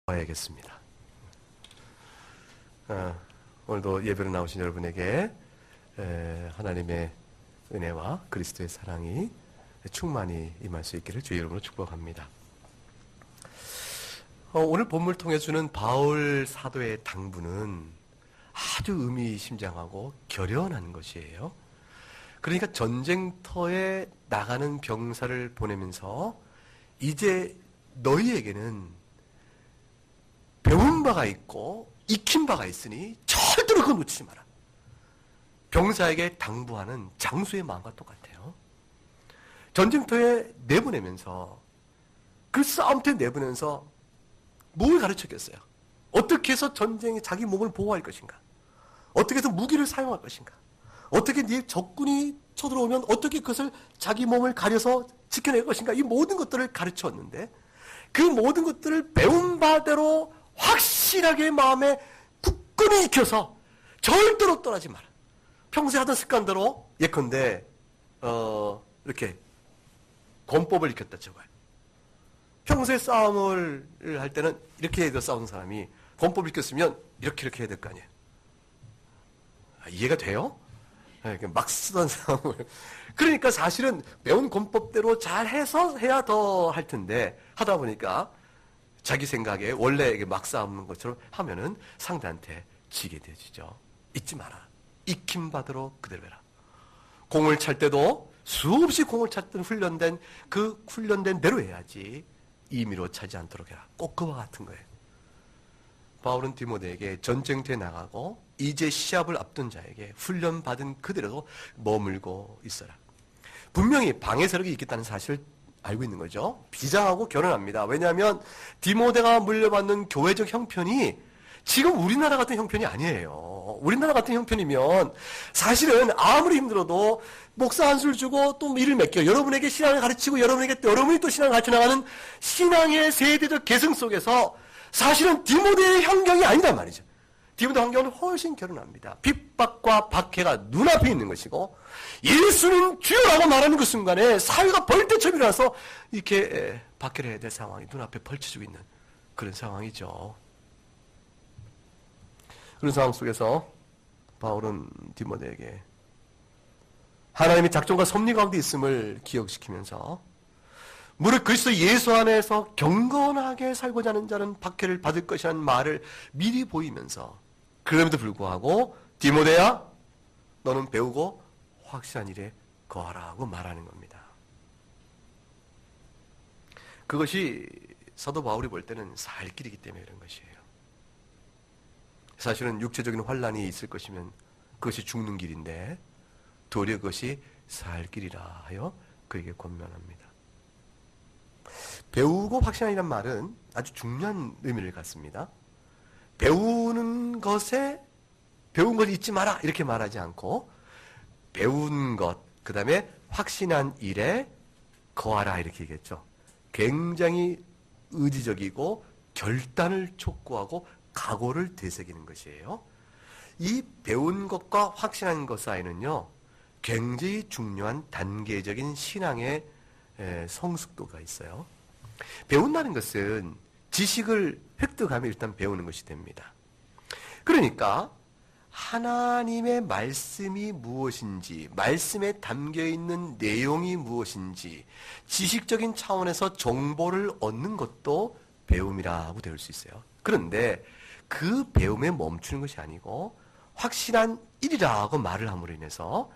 봐야겠습니다. 오늘도 예배로 나오신 여러분에게 하나님의 은혜와 그리스도의 사랑이 충만히 임할 수 있기를 주의 이름으로 축복합니다. 오늘 본문을 통해 주는 바울 사도의 당부는 아주 의미심장하고 결연한 것이에요. 그러니까 전쟁터에 나가는 병사를 보내면서 이제 너희에게는 배운 바가 있고 익힌 바가 있으니 절대로 그거 놓치지 마라. 병사에게 당부하는 장수의 마음과 똑같아요. 전쟁터에 내보내면서 그 싸움터에 내보내면서 뭘 가르쳤겠어요? 어떻게 해서 전쟁에 자기 몸을 보호할 것인가? 어떻게 해서 무기를 사용할 것인가? 어떻게 네 적군이 쳐들어오면 어떻게 그것을 자기 몸을 가려서 지켜낼 것인가? 이 모든 것들을 가르쳤는데 그 모든 것들을 배운 바대로 확실하게 마음에 굳건히 익혀서 절대로 떠나지 마라. 평소에 하던 습관대로 예컨대 이렇게 권법을 익혔다 쳐봐요. 평소에 싸움을 할 때는 이렇게 해서 싸우는 사람이 권법을 익혔으면 이렇게 해야 될 거 아니에요. 이해가 돼요? 막 쓰던 싸움을. 그러니까 사실은 배운 권법대로 잘 해서 해야 더 할 텐데 하다 보니까 자기 생각에 원래 막 싸우는 것처럼 하면은 상대한테 지게 되지죠. 잊지 마라. 익힌 바대로 그대로 해라. 공을 찰 때도 수없이 공을 찼던 그 훈련된 대로 해야지 임의로 차지 않도록 해라. 꼭 그와 같은 거예요. 바울은 디모데에게 전쟁터에 나가고 이제 시합을 앞둔 자에게 훈련받은 그대로 머물고 있어라. 분명히 방해 세력이 있겠다는 사실을 알고 있는 거죠. 비장하고 결연합니다. 왜냐하면 디모데가 물려받는 교회적 형편이 지금 우리나라 같은 형편이 아니에요. 우리나라 같은 형편이면 사실은 아무리 힘들어도 목사 한 술 주고 또 일을 맡겨 여러분에게 신앙을 가르치고 여러분이 또 신앙을 가르쳐 나가는 신앙의 세대적 계승 속에서 사실은 디모데의 환경이 아니단 말이죠. 디모데 환경은 훨씬 결연합니다. 핍박과 박해가 눈앞에 있는 것이고 예수는 주여라고 말하는 그 순간에 사회가 벌떼처럼 일어나서 이렇게 박해를 해야 될 상황이 눈앞에 펼쳐지고 있는 그런 상황이죠. 그런 상황 속에서 바울은 디모데에게 하나님의 작정과 섭리 가운데 있음을 기억시키면서 무릇 그리스도 예수 안에서 경건하게 살고자 하는 자는 박해를 받을 것이라는 말을 미리 보이면서 그럼에도 불구하고 디모데야 너는 배우고 확실한 일에 거하라고 말하는 겁니다. 그것이 사도 바울이 볼 때는 살 길이기 때문에 그런 것이에요. 사실은 육체적인 환난이 있을 것이면 그것이 죽는 길인데 도리어 그것이 살 길이라 하여 그에게 권면합니다. 배우고 확신이란 말은 아주 중요한 의미를 갖습니다. 배운 것 잊지 마라 이렇게 말하지 않고 배운 것, 그 다음에 확신한 일에 거하라 이렇게 얘기했죠. 굉장히 의지적이고 결단을 촉구하고 각오를 되새기는 것이에요. 이 배운 것과 확신한 것 사이는요 굉장히 중요한 단계적인 신앙의 성숙도가 있어요. 배운다는 것은 지식을 획득하면 일단 배우는 것이 됩니다. 그러니까 하나님의 말씀이 무엇인지, 말씀에 담겨있는 내용이 무엇인지 지식적인 차원에서 정보를 얻는 것도 배움이라고 배울 수 있어요. 그런데 그 배움에 멈추는 것이 아니고 확실한 일이라고 말을 함으로 인해서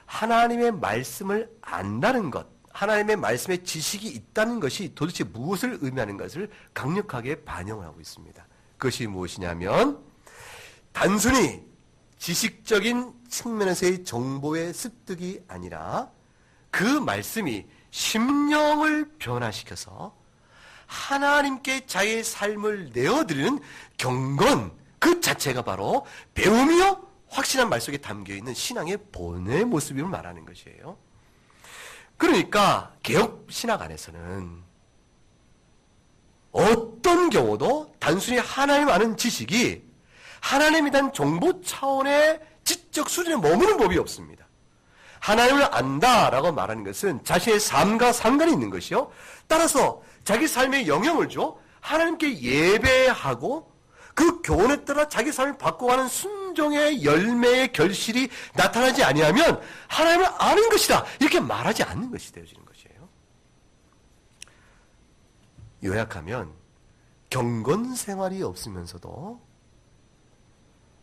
하나님의 말씀을 안다는 것, 하나님의 말씀에 지식이 있다는 것이 도대체 무엇을 의미하는 것을 강력하게 반영을 하고 있습니다. 그것이 무엇이냐면 단순히 지식적인 측면에서의 정보의 습득이 아니라 그 말씀이 심령을 변화시켜서 하나님께 자기의 삶을 내어드리는 경건 그 자체가 바로 배움이요 확신한 말 속에 담겨있는 신앙의 본의 모습을 말하는 것이에요. 그러니까 개혁 신학 안에서는 어떤 경우도 단순히 하나님 아는 지식이 하나님에 대한 정보 차원의 지적 수준에 머무는 법이 없습니다. 하나님을 안다라고 말하는 것은 자신의 삶과 상관이 있는 것이요. 따라서 자기 삶에 영향을 줘 하나님께 예배하고 그 교훈에 따라 자기 삶을 바꿔가는 순종의 열매의 결실이 나타나지 아니하면 하나님을 아는 것이다. 이렇게 말하지 않는 것이 되어지는 것이에요. 요약하면 경건 생활이 없으면서도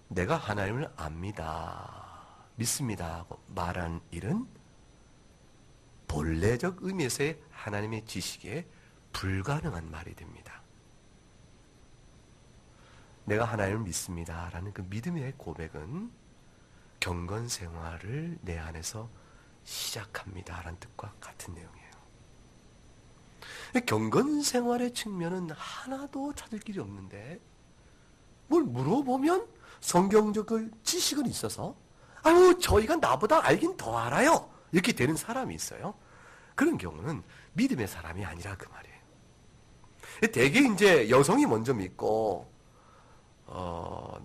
내가 하나님을 압니다, 믿습니다 하고 말하는 일은 본래적 의미에서의 하나님의 지식에 불가능한 말이 됩니다. 내가 하나님을 믿습니다 라는 그 믿음의 고백은 경건 생활을 내 안에서 시작합니다 라는 뜻과 같은 내용이에요. 경건 생활의 측면은 하나도 찾을 길이 없는데 뭘 물어보면 성경적 지식은 있어서 아유 저희가 나보다 알긴 더 알아요 이렇게 되는 사람이 있어요. 그런 경우는 믿음의 사람이 아니라 그 말이에요. 대개 이제 여성이 먼저 믿고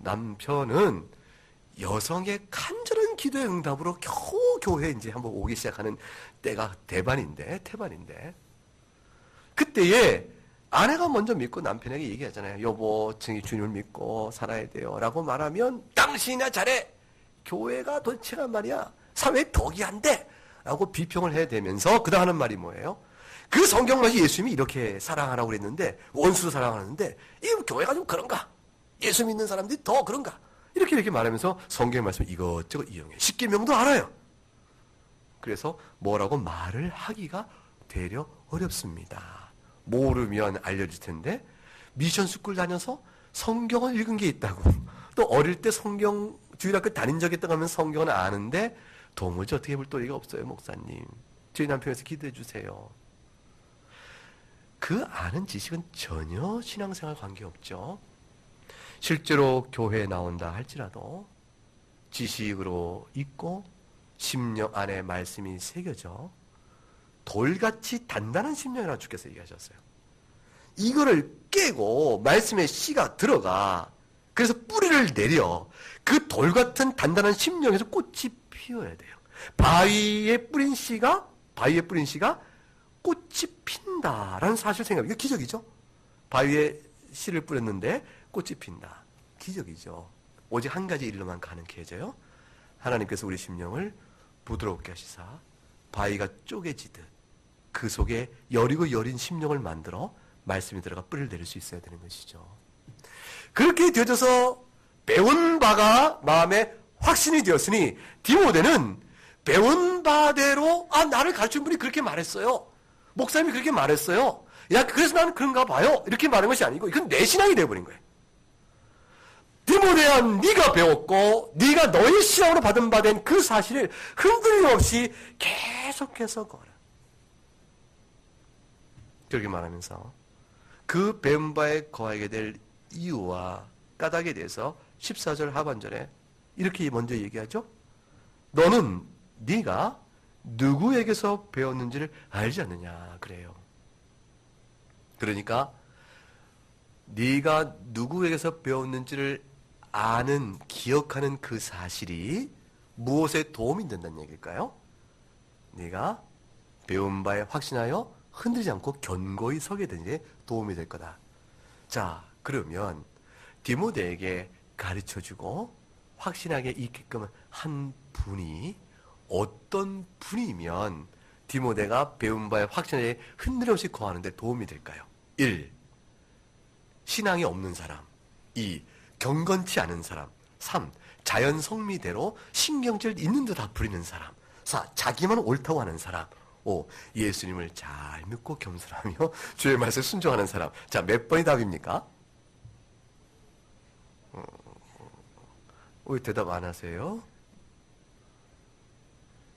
남편은 여성의 간절한 기도의 응답으로 겨우 교회에 이제 한번 오기 시작하는 때가 태반인데 그때에 아내가 먼저 믿고 남편에게 얘기하잖아요. 여보, 주님을 믿고 살아야 돼요 라고 말하면 당신이나 잘해. 교회가 도대체가 말이야 사회에 덕이 안 돼 라고 비평을 해야 되면서 그 다음 하는 말이 뭐예요? 그 성경말이 예수님이 이렇게 사랑하라고 그랬는데 원수도 사랑하는데 이 교회가 좀 그런가? 예수 믿는 사람들이 더 그런가? 이렇게 말하면서 성경의 말씀을 이것저것 이용해. 십계명도 알아요. 그래서 뭐라고 말을 하기가 되려 어렵습니다. 모르면 알려줄 텐데 미션 스쿨 다녀서 성경을 읽은 게 있다고 또 어릴 때 성경 주일학교 다닌 적이 있다고 하면 성경은 아는데 도무지 어떻게 볼 도리가 없어요. 목사님 저희 남편에서 기도해 주세요. 그 아는 지식은 전혀 신앙생활 관계없죠. 실제로 교회에 나온다 할지라도 지식으로 있고 심령 안에 말씀이 새겨져 돌같이 단단한 심령이라고 주께서 얘기하셨어요. 이거를 깨고 말씀의 씨가 들어가 그래서 뿌리를 내려 그 돌같은 단단한 심령에서 꽃이 피어야 돼요. 바위에 뿌린 씨가 꽃이 핀다라는 사실 생각. 이거 기적이죠. 바위에 씨를 뿌렸는데 꽃이 핀다. 기적이죠. 오직 한 가지 일로만 가능해져요. 하나님께서 우리 심령을 부드럽게 하시사 바위가 쪼개지듯 그 속에 여리고 여린 심령을 만들어 말씀이 들어가 뿌리를 내릴 수 있어야 되는 것이죠. 그렇게 되어져서 배운 바가 마음에 확신이 되었으니 디모데는 배운 바대로 나를 가르친 분이 그렇게 말했어요. 목사님이 그렇게 말했어요. 야 그래서 나는 그런가 봐요. 이렇게 말한 것이 아니고 이건 내 신앙이 되어버린 거예요. 디모데야 네가 배웠고 네가 너의 신앙으로 받은 바 된 그 사실을 흔들림 없이 계속해서 걸어. 그렇게 말하면서 그 배운 바에 거하게 될 이유와 까닭에 대해서 14절 하반절에 이렇게 먼저 얘기하죠. 너는 네가 누구에게서 배웠는지를 알지 않느냐 그래요. 그러니까 네가 누구에게서 배웠는지를 아는, 기억하는 그 사실이 무엇에 도움이 된다는 얘기일까요? 네가 배운 바에 확신하여 흔들리지 않고 견고히 서게 되는 도움이 될 거다. 자, 그러면 디모데에게 가르쳐주고 확신하게 있게끔 한 분이 어떤 분이면 디모데가 배운 바에 확신에 흔들림없이 거하는데 도움이 될까요? 1. 신앙이 없는 사람. 2. 경건치 않은 사람. 3. 자연 성미대로 신경질 있는 듯 다 부리는 사람. 4. 자기만 옳다고 하는 사람. 5. 예수님을 잘 믿고 겸손하며 주의 말씀에 순종하는 사람. 자, 몇 번이 답입니까? 왜 대답 안 하세요?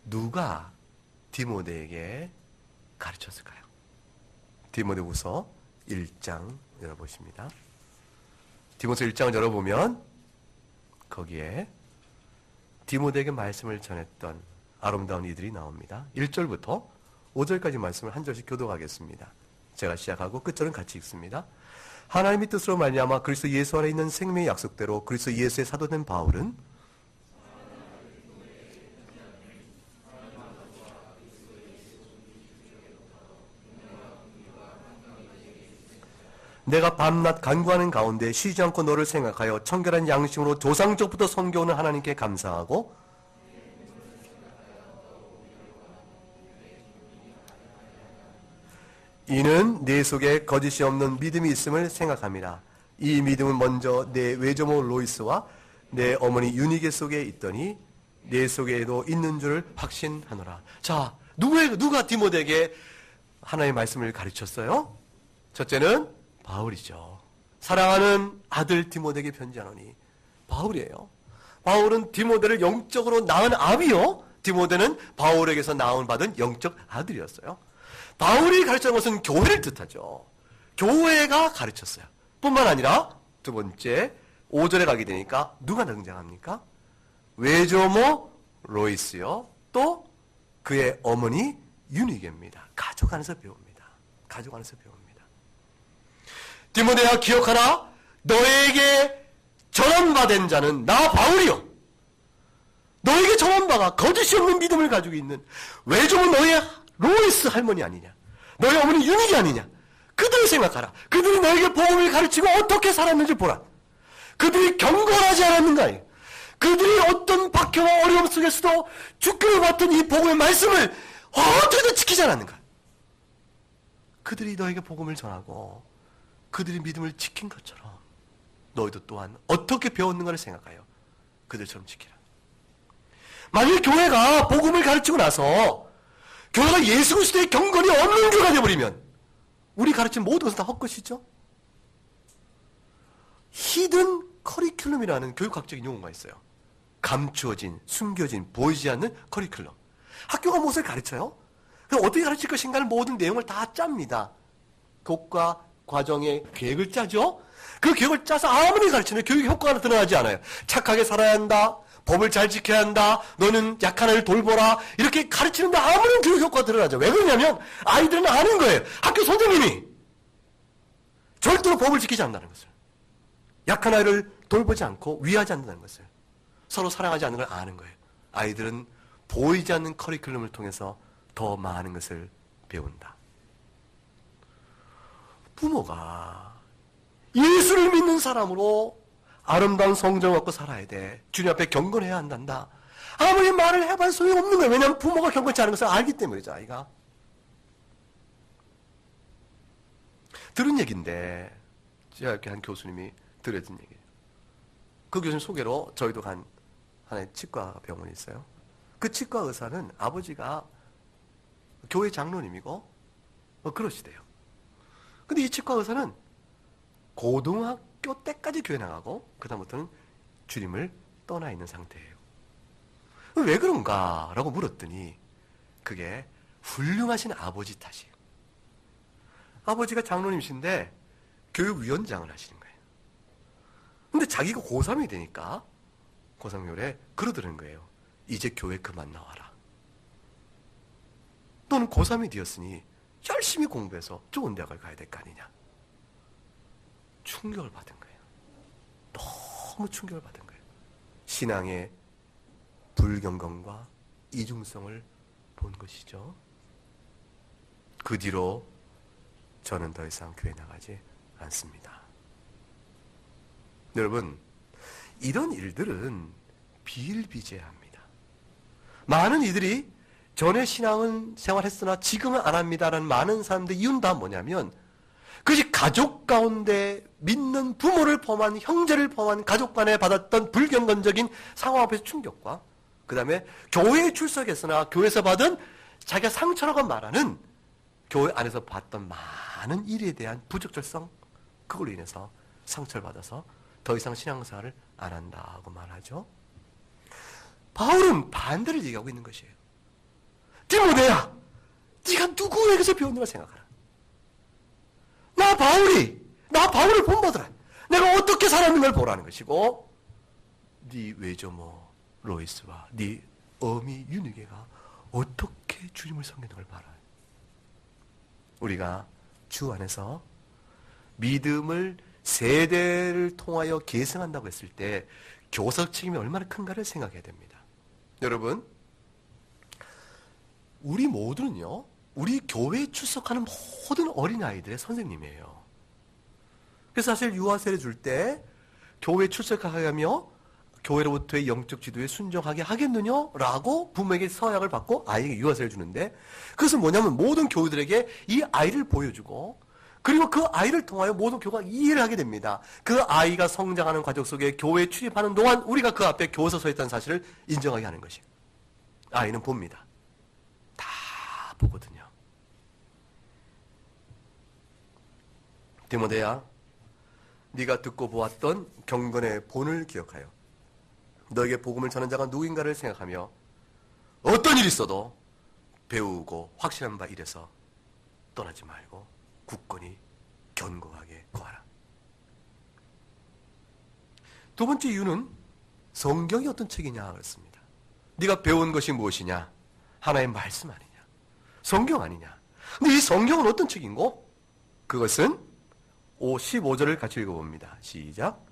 누가 디모데에게 가르쳤을까요? 디모데후서 1장 열어보십니다. 디모데후서 1장을 열어보면 거기에 디모데에게 말씀을 전했던 아름다운 이들이 나옵니다. 1절부터 5절까지 말씀을 한 절씩 교독하겠습니다. 제가 시작하고 끝절은 같이 읽습니다. 하나님의 뜻으로 말미암아 그리스도 예수 안에 있는 생명의 약속대로 그리스도 예수의 사도된 바울은 내가 밤낮 간구하는 가운데 쉬지 않고 너를 생각하여 청결한 양심으로 조상적부터 섬겨오는 하나님께 감사하고 이는 내 속에 거짓이 없는 믿음이 있음을 생각합니다. 이 믿음은 먼저 내 외조모 로이스와 내 어머니 유니게 속에 있더니 내 속에도 있는 줄 확신하노라. 자, 누가 디모데에게 하나님의 말씀을 가르쳤어요? 첫째는 바울이죠. 사랑하는 아들 디모데에게 편지하노니 바울이에요. 바울은 디모데를 영적으로 낳은 아비요. 디모데는 바울에게서 낳은 받은 영적 아들이었어요. 바울이 가르치는 것은 교회를 뜻하죠. 교회가 가르쳤어요. 뿐만 아니라 두 번째 5절에 가게 되니까 누가 등장합니까? 외조모 로이스요. 또 그의 어머니 유니게입니다. 가족 안에서 배웁니다. 가족 안에서 배웁니다. 디모데야 기억하라. 너에게 전함받은 자는 나 바울이요. 너에게 전함받아 거짓이 없는 믿음을 가지고 있는 외조모 너의 로이스 할머니 아니냐. 너의 어머니 유니게 아니냐. 그들을 생각하라. 그들이 너에게 복음을 가르치고 어떻게 살았는지 보라. 그들이 경건하지 않았는가. 그들이 어떤 박해와 어려움 속에서도 죽기를 받던 이 복음의 말씀을 어떻게든 지키지 않았는가. 그들이 너에게 복음을 전하고 그들이 믿음을 지킨 것처럼 너희도 또한 어떻게 배웠는가를 생각하여 그들처럼 지키라. 만일 교회가 복음을 가르치고 나서 교회가 예수 그리스도의 경건이 없는 교회가 되어버리면 우리 가르친 모든 것은 다 헛것이죠. 히든 커리큘럼이라는 교육학적인 용어가 있어요. 감추어진, 숨겨진, 보이지 않는 커리큘럼. 학교가 무엇을 가르쳐요? 그럼 어떻게 가르칠 것인가를 모든 내용을 다 짭니다. 교과 과정의 계획을 짜죠. 그 계획을 짜서 아무리 가르치는 교육의 효과가 드러나지 않아요. 착하게 살아야 한다. 법을 잘 지켜야 한다. 너는 약한 아이를 돌보라. 이렇게 가르치는데 아무런 교육 효과가 드러나죠. 왜 그러냐면 아이들은 아는 거예요. 학교 선생님이 절대로 법을 지키지 않는다는 것을. 약한 아이를 돌보지 않고 위하지 않는다는 것을. 서로 사랑하지 않는 걸 아는 거예요. 아이들은 보이지 않는 커리큘럼을 통해서 더 많은 것을 배운다. 부모가 예수를 믿는 사람으로 아름다운 성정을 갖고 살아야 돼. 주님 앞에 경건해야 한단다. 아무리 말을 해봐야 소용없는 거예요. 왜냐하면 부모가 경건치 않은 것을 알기 때문이죠. 아이가. 들은 얘기인데 제가 이렇게 한 교수님이 들려준 얘기예요. 그 교수님 소개로 저희도 간 하나의 치과 병원이 있어요. 그 치과 의사는 아버지가 교회 장로님이고 그러시대요. 근데 이 치과 의사는 고등학교 때까지 교회 나가고 그 다음부터는 주님을 떠나 있는 상태예요. 왜 그런가? 라고 물었더니 그게 훌륭하신 아버지 탓이에요. 아버지가 장로님이신데 교육위원장을 하시는 거예요. 근데 자기가 고3이 되니까 고3교래 그러더는 거예요. 이제 교회 그만 나와라. 너는 고3이 되었으니 열심히 공부해서 좋은 대학을 가야 될 거 아니냐. 충격을 받은 거예요. 너무 충격을 받은 거예요. 신앙의 불경건과 이중성을 본 것이죠. 그 뒤로 저는 더 이상 교회 나가지 않습니다. 여러분, 이런 일들은 비일비재합니다. 많은 이들이 전에 신앙은 생활했으나 지금은 안 합니다라는 많은 사람들의 이유는 다 뭐냐면 그것이 가족 가운데 믿는 부모를 포함한 형제를 포함한 가족 간에 받았던 불경건적인 상황 앞에서 충격과 그 다음에 교회에 출석했으나 교회에서 받은 자기가 상처라고 말하는 교회 안에서 봤던 많은 일에 대한 부적절성, 그걸로 인해서 상처를 받아서 더 이상 신앙생활을 안 한다고 말하죠. 바울은 반대를 얘기하고 있는 것이에요. 디모데야, 네가 누구에게서 배웠는가 생각하라. 나 바울을 본받으라. 내가 어떻게 살았는가를 보라는 것이고 네 외조모 로이스와 네 어미 유니게가 어떻게 주님을 섬기는 걸 봐라. 우리가 주 안에서 믿음을 세대를 통하여 계승한다고 했을 때 교사적 책임이 얼마나 큰가를 생각해야 됩니다. 여러분, 우리 모두는요, 우리 교회에 출석하는 모든 어린아이들의 선생님이에요. 그래서 사실 유아세례 줄 때 교회 출석하게 하며 교회로부터의 영적 지도에 순종하게 하겠느냐? 라고 부모에게 서약을 받고 아이에게 유아세를 주는데, 그것은 뭐냐면 모든 교우들에게 이 아이를 보여주고, 그리고 그 아이를 통하여 모든 교우가 이해를 하게 됩니다. 그 아이가 성장하는 과정 속에 교회에 출입하는 동안 우리가 그 앞에 교서 서 있다는 사실을 인정하게 하는 것이에요. 아이는 봅니다. 다 보거든요. 디모데야, 네가 듣고 보았던 경건의 본을 기억하여 너에게 복음을 전한 자가 누구인가를 생각하며 어떤 일이 있어도 배우고 확실한 바 일에서 떠나지 말고 굳건히 견고하게 구하라. 두 번째 이유는 성경이 어떤 책이냐 그랬습니다. 네가 배운 것이 무엇이냐? 하나의 말씀 아니냐? 성경 아니냐? 근데 이 성경은 어떤 책인고? 그것은 15절을 같이 읽어봅니다. 시작.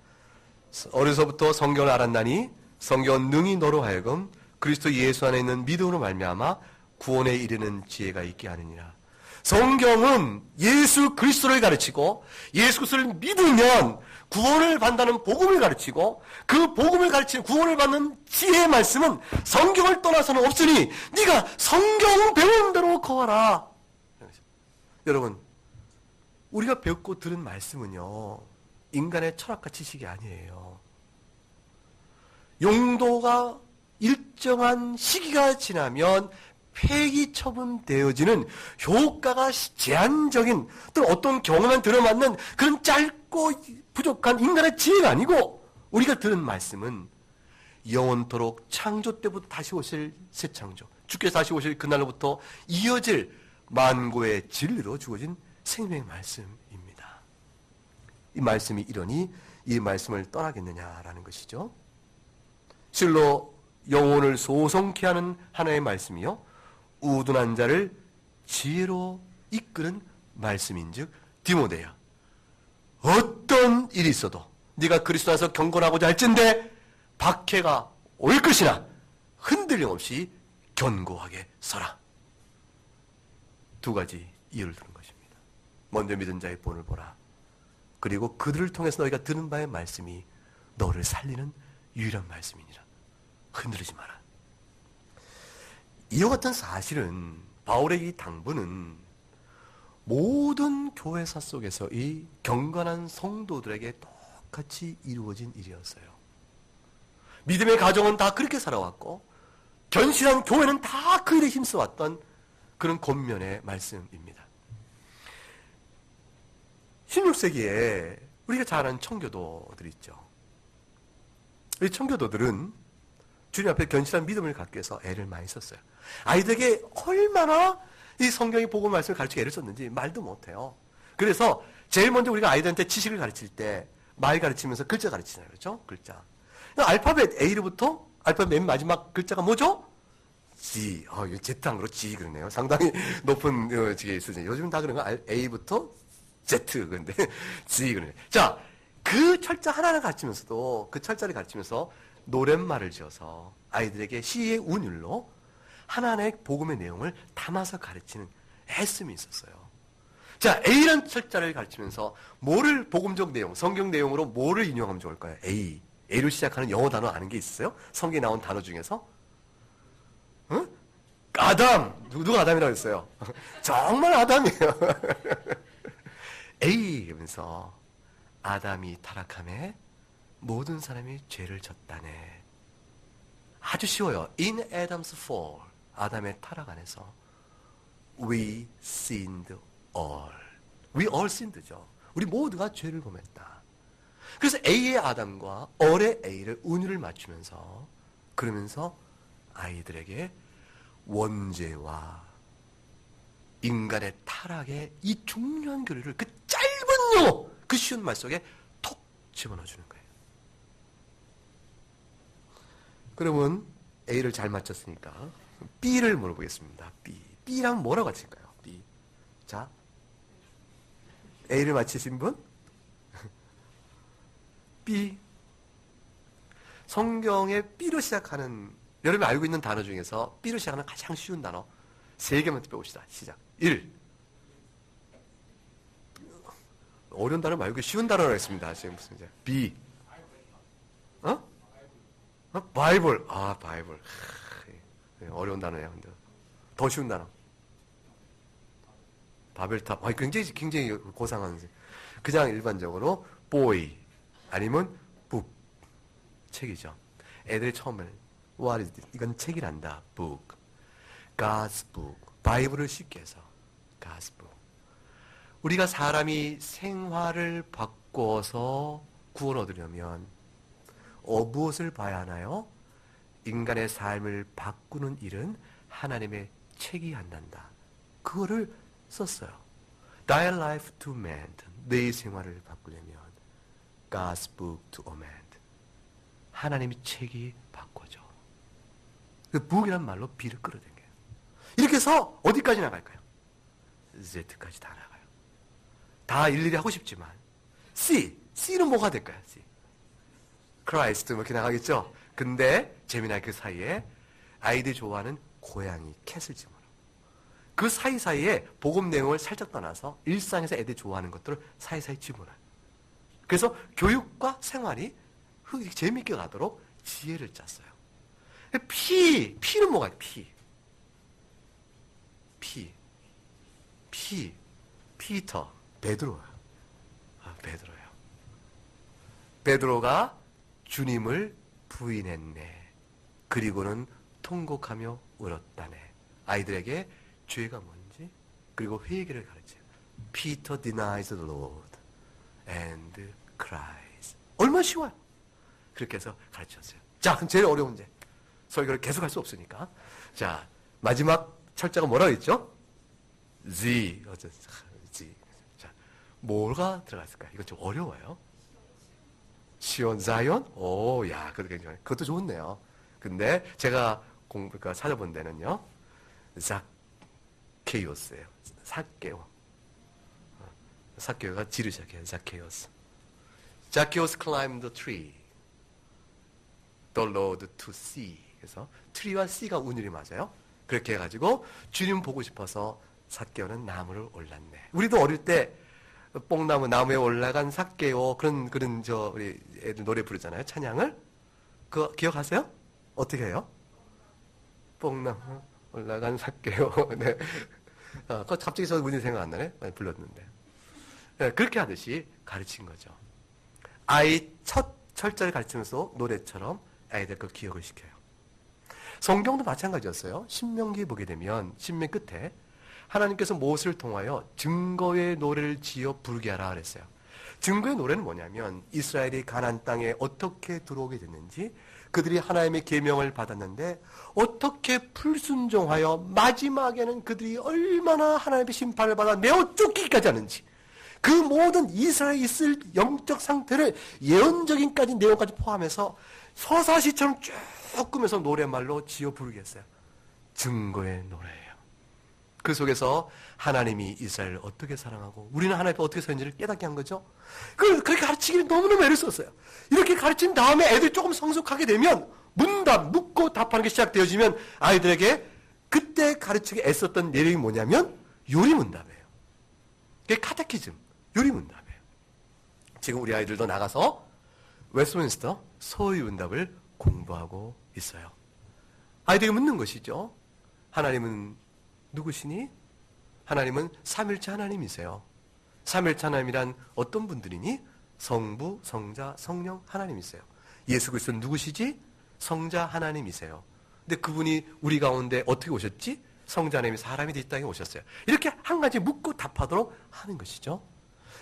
어려서부터 성경을 알았나니 성경은 능히 너로 하여금 그리스도 예수 안에 있는 믿음으로 말미암아 구원에 이르는 지혜가 있게 하느니라. 성경은 예수 그리스도를 가르치고 예수 그리스도를 믿으면 구원을 받는다는 복음을 가르치고, 그 복음을 가르치는 구원을 받는 지혜의 말씀은 성경을 떠나서는 없으니 네가 성경 배운 대로 거하라. 여러분, 우리가 배웠고 들은 말씀은요, 인간의 철학과 지식이 아니에요. 용도가 일정한 시기가 지나면 폐기 처분되어지는 효과가 제한적인, 또 어떤 경우만 들어맞는 그런 짧고 부족한 인간의 지혜가 아니고, 우리가 들은 말씀은 영원토록 창조 때부터 다시 오실 새 창조, 주께서 다시 오실 그날로부터 이어질 만고의 진리로 주어진 생명의 말씀입니다. 이 말씀이 이러니 이 말씀을 떠나겠느냐라는 것이죠. 실로 영혼을 소송케 하는 하나의 말씀이요, 우둔한 자를 지혜로 이끄는 말씀인즉 디모데야, 어떤 일이 있어도 네가 그리스도 안에서 경건하고자 할진대 박해가 올 것이나 흔들림 없이 견고하게 서라. 두 가지 이유를 두는 것입니다. 먼저 믿은 자의 본을 보라. 그리고 그들을 통해서 너희가 들은 바의 말씀이 너를 살리는 유일한 말씀이니라. 흔들리지 마라. 이와 같은 사실은, 바울의 이 당부는 모든 교회사 속에서 이 경건한 성도들에게 똑같이 이루어진 일이었어요. 믿음의 가정은 다 그렇게 살아왔고, 견실한 교회는 다 그 일에 힘써왔던 그런 권면의 말씀입니다. 16세기에 우리가 잘 아는 청교도들 있죠. 이 청교도들은 주님 앞에 견실한 믿음을 갖기 위해서 애를 많이 썼어요. 아이들에게 얼마나 이 성경의 복음 말씀을 가르치기 애를 썼는지 말도 못해요. 그래서 제일 먼저 우리가 아이들한테 지식을 가르칠 때 말 가르치면서 글자 가르치잖아요. 그렇죠? 글자. 알파벳 A로부터 알파벳 맨 마지막 글자가 뭐죠? G. Z항으로 G 그러네요. 상당히 높은 지게 수준. 요즘은 다 그런 거 A부터 Z 그런데 G 그러네요. 자, 그 철자 하나를 가르치면서도, 그 철자를 가르치면서 노랫말을 지어서 아이들에게 시의 운율로 하나하나의 복음의 내용을 담아서 가르치는 애씀이 있었어요. 자, A라는 철자를 가르치면서 뭐를, 복음적 내용, 성경 내용으로 뭐를 인용하면 좋을까요? A로 시작하는 영어 단어 아는 게 있어요? 성경에 나온 단어 중에서? 응? 아담! 누가 아담이라고 했어요? 정말 아담이에요. A 그러면서 아담이 타락함에 모든 사람이 죄를 졌다네. 아주 쉬워요. In Adam's fall, 아담의 타락 안에서 we sinned all. We all sinned죠. 우리 모두가 죄를 범했다. 그래서 A의 아담과 all의 A를 운율을 맞추면서, 그러면서 아이들에게 원죄와 인간의 타락의 이 중요한 교리를 그 짧은 용어, 그 쉬운 말 속에 톡 집어넣어 주는 거예요. 그러면 A를 잘 맞췄으니까 B를 물어보겠습니다. B랑 뭐라고 같을까요? B. 자, A를 맞히신 분? B. 성경에 B로 시작하는, 여러분이 알고 있는 단어 중에서 B로 시작하는 가장 쉬운 단어 3개만 빼봅시다. 시작. 1. 어려운 단어 말고 쉬운 단어로 했습니다. 지금 무슨 이제 B. 바이블. 바이블. 어려운 단어예요. 근데 더 쉬운 단어. 바벨탑. 굉장히 고상한. 그냥 일반적으로 boy 아니면 book 책이죠. 애들이 처음에 what is this? 이건 책이란다. book. God's book. 바이블을 쉽게 해서 God's book. 우리가 사람이 생활을 바꿔서 구원 얻으려면 무엇을 봐야 하나요? 인간의 삶을 바꾸는 일은 하나님의 책이 한단다. 그거를 썼어요. Thy life to mend. 내 생활을 바꾸려면 God's book to amend. 하나님의 책이 바꿔줘. 그 book이란 말로 B를 끌어당겨요. 이렇게 해서 어디까지 나갈까요? Z까지 다 나가요. 다 일일이 하고 싶지만 C는 뭐가 될까요? C. Christ 이렇게 나가겠죠? 근데 재미나게 그 사이에 아이들이 좋아하는 고양이 캣을 집어넣어요. 그 사이사이에 복음 내용을 살짝 떠나서 일상에서 애들이 좋아하는 것들을 사이사이 집어넣어요. 그래서 교육과 생활이 재미있게 가도록 지혜를 짰어요. P는 뭐가 있어요? 피터, 베드로예요. 베드로가 주님을 부인했네. 그리고는 통곡하며 울었다네. 아이들에게 죄가 뭔지 그리고 회개를 가르쳐요. Peter denies the Lord and cries. 얼마나 쉬워요. 그렇게 해서 가르쳤어요. 자, 그럼 제일 어려운 문제. 설교를 계속 할 수 없으니까. 자, 마지막 철자가 뭐라고 했죠? Z. 자, 뭐가 들어갔을까요? 이건 좀 어려워요. 시온, 자이온? 그것도 좋네요. 근데 제가 찾아본 데는요, 자케이오스예요. 사케오가 지르 시작해요. 자케오스. 자케오스 climbed the tree. The road to see. 그래서 트리와 C가 운율이 맞아요. 그렇게 해가지고 주님 보고 싶어서 삭개오는 나무를 올랐네. 우리도 어릴 때 뽕나무 나무에 올라간 삭개오 그런 우리 애들 노래 부르잖아요. 찬양을. 그거 기억하세요? 어떻게 해요? 뽕나무 올라간 삭개오. 네. 갑자기 저 문제 생각 안 나네. 많이 불렀는데. 네, 그렇게 하듯이 가르친 거죠. 아이 첫 철자를 가르치면서 노래처럼 아이들 그 기억을 시켜요. 성경도 마찬가지였어요. 신명기 보게 되면 신명 끝에 하나님께서 모세를 통하여 증거의 노래를 지어 부르게 하라 그랬어요. 증거의 노래는 뭐냐면 이스라엘이 가나안 땅에 어떻게 들어오게 됐는지, 그들이 하나님의 계명을 받았는데 어떻게 불순종하여 마지막에는 그들이 얼마나 하나님의 심판을 받아 내어 쫓기기까지 하는지, 그 모든 이스라엘이 있을 영적 상태를 예언적인까지 내용까지 포함해서 서사시처럼 쭉 꾸면서 노래말로 지어 부르게 했어요. 증거의 노래예요. 그 속에서 하나님이 이스라엘을 어떻게 사랑하고 우리는 하나님 앞에 어떻게 서는지를 깨닫게 한 거죠. 그렇게 가르치기를 너무너무 애를 썼어요. 이렇게 가르친 다음에 애들이 조금 성숙하게 되면 문답, 묻고 답하는 게 시작되어지면 아이들에게 그때 가르치기 애썼던 내용이 뭐냐면 요리문답이에요. 그게 카테키즘, 요리문답이에요. 지금 우리 아이들도 나가서 웨스트민스터 소유문답을 공부하고 있어요. 아이들이 묻는 것이죠. 하나님은 누구시니? 하나님은 삼일체 하나님이세요. 삼일체 하나님이란 어떤 분들이니? 성부, 성자, 성령 하나님이세요. 예수 그리스도는 누구시지? 성자 하나님이세요. 근데 그분이 우리 가운데 어떻게 오셨지? 성자 하나님이 사람이 이 땅에 오셨어요. 이렇게 한 가지 묻고 답하도록 하는 것이죠.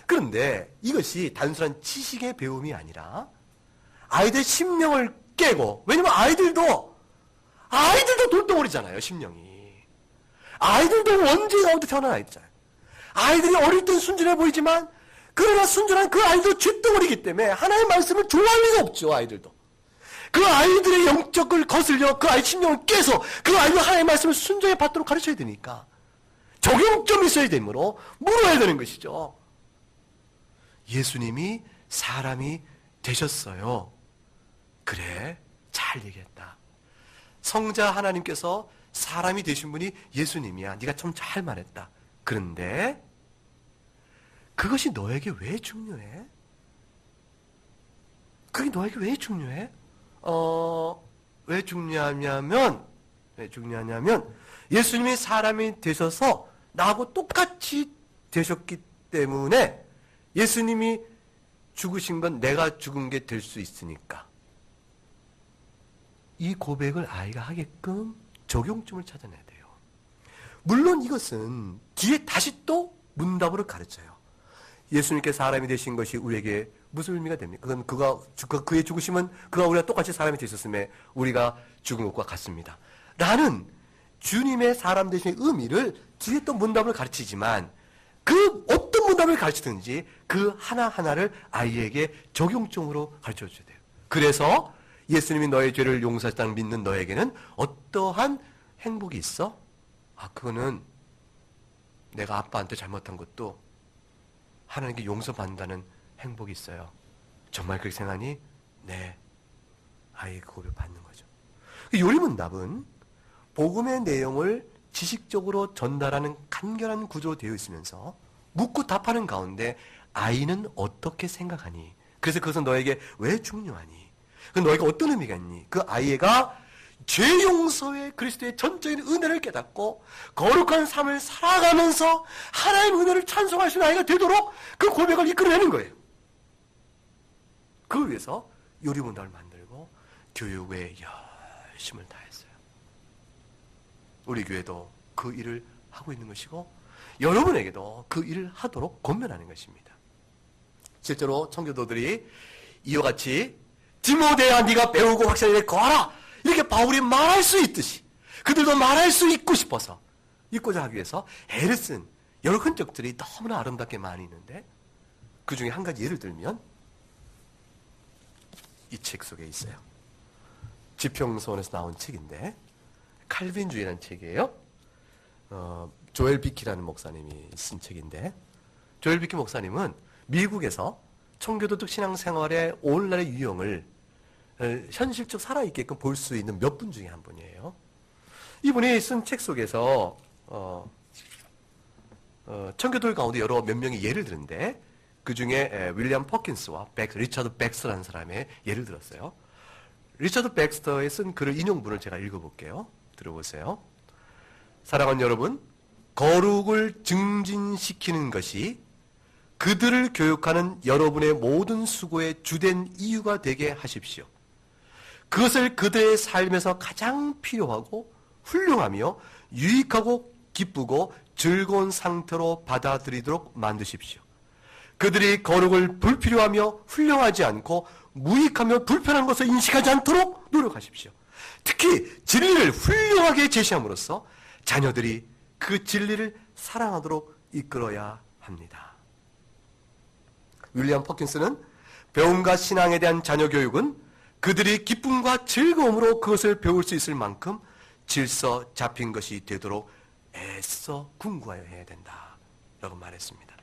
그런데 이것이 단순한 지식의 배움이 아니라 아이들 심령을 깨고, 왜냐면 아이들도 돌덩어리잖아요, 심령이. 아이들도 원죄 가운데 태어난 아이들이잖아요. 아이들이 어릴 땐 순진해 보이지만 그러나 순진한 그 아이도 쥐덩어리이기 때문에 하나님의 말씀을 좋아할 리가 없죠. 아이들도. 그 아이들의 영적을 거슬려 그 아이 심령을 깨서 그 아이도 하나님의 말씀을 순종해 받도록 가르쳐야 되니까 적용점이 있어야 되므로 물어야 되는 것이죠. 예수님이 사람이 되셨어요. 그래, 잘 얘기했다. 성자 하나님께서 사람이 되신 분이 예수님이야. 네가 좀 잘 말했다. 그런데 그것이 너에게 왜 중요해? 그게 너에게 왜 중요해? 왜 중요하냐면, 예수님이 사람이 되셔서 나하고 똑같이 되셨기 때문에 예수님이 죽으신 건 내가 죽은 게 될 수 있으니까. 이 고백을 아이가 하게끔 적용점을 찾아내야 돼요. 물론 이것은 뒤에 다시 또 문답으로 가르쳐요. 예수님께 사람이 되신 것이 우리에게 무슨 의미가 됩니까? 그건 그의 죽으심은 그가 우리가 똑같이 사람이 되셨음에 우리가 죽은 것과 같습니다. 라는 주님의 사람 되신 의미를 뒤에 또 문답을 가르치지만 그 어떤 문답을 가르치든지 그 하나하나를 아이에게 적용점으로 가르쳐 줘야 돼요. 그래서 예수님이 너의 죄를 용서했다는 믿는 너에게는 어떠한 행복이 있어? 그거는 내가 아빠한테 잘못한 것도 하나님께 용서받는다는 행복이 있어요. 정말 그렇게 생각하니? 네. 아이의 고백 받는 거죠. 요리문답은 복음의 내용을 지식적으로 전달하는 간결한 구조로 되어 있으면서 묻고 답하는 가운데 아이는 어떻게 생각하니? 그래서 그것은 너에게 왜 중요하니? 너에게 어떤 의미가 있니? 그 아이가 죄 용서의 그리스도의 전적인 은혜를 깨닫고 거룩한 삶을 살아가면서 하나님의 은혜를 찬송할 수 있는 아이가 되도록 그 고백을 이끌어내는 거예요. 그걸 위해서 요리문답을 만들고 교육에 열심을 다했어요. 우리 교회도 그 일을 하고 있는 것이고 여러분에게도 그 일을 하도록 권면하는 것입니다. 실제로 청교도들이 이와 같이 디모데야 네가 배우고 확실하게 거하라 이렇게 바울이 말할 수 있듯이 그들도 말할 수 있고 싶어서 있고자 하기 위해서 애를 쓴 여러 흔적들이 너무나 아름답게 많이 있는데 그 중에 한 가지 예를 들면 이 책 속에 있어요. 지평서원에서 나온 책인데 칼빈주의라는 책이에요. 조엘 비키라는 목사님이 쓴 책인데 조엘 비키 목사님은 미국에서 청교도적 신앙생활의 오늘날의 유형을 현실적 살아있게끔 볼 수 있는 몇 분 중에 한 분이에요. 이분이 쓴 책 속에서 청교도들 가운데 여러 몇 명의 예를 드는데 그 중에 윌리엄 퍼킨스와 리처드 백스터라는 사람의 예를 들었어요. 리처드 백스터의 쓴 글을 인용문을 제가 읽어볼게요. 들어보세요. 사랑하는 여러분, 거룩을 증진시키는 것이 그들을 교육하는 여러분의 모든 수고의 주된 이유가 되게 하십시오. 그것을 그들의 삶에서 가장 필요하고 훌륭하며 유익하고 기쁘고 즐거운 상태로 받아들이도록 만드십시오. 그들이 거룩을 불필요하며 훌륭하지 않고 무익하며 불편한 것을 인식하지 않도록 노력하십시오. 특히 진리를 훌륭하게 제시함으로써 자녀들이 그 진리를 사랑하도록 이끌어야 합니다. 윌리엄 퍼킨스는 배움과 신앙에 대한 자녀 교육은 그들이 기쁨과 즐거움으로 그것을 배울 수 있을 만큼 질서 잡힌 것이 되도록 애써 궁구하여 해야 된다 라고 말했습니다.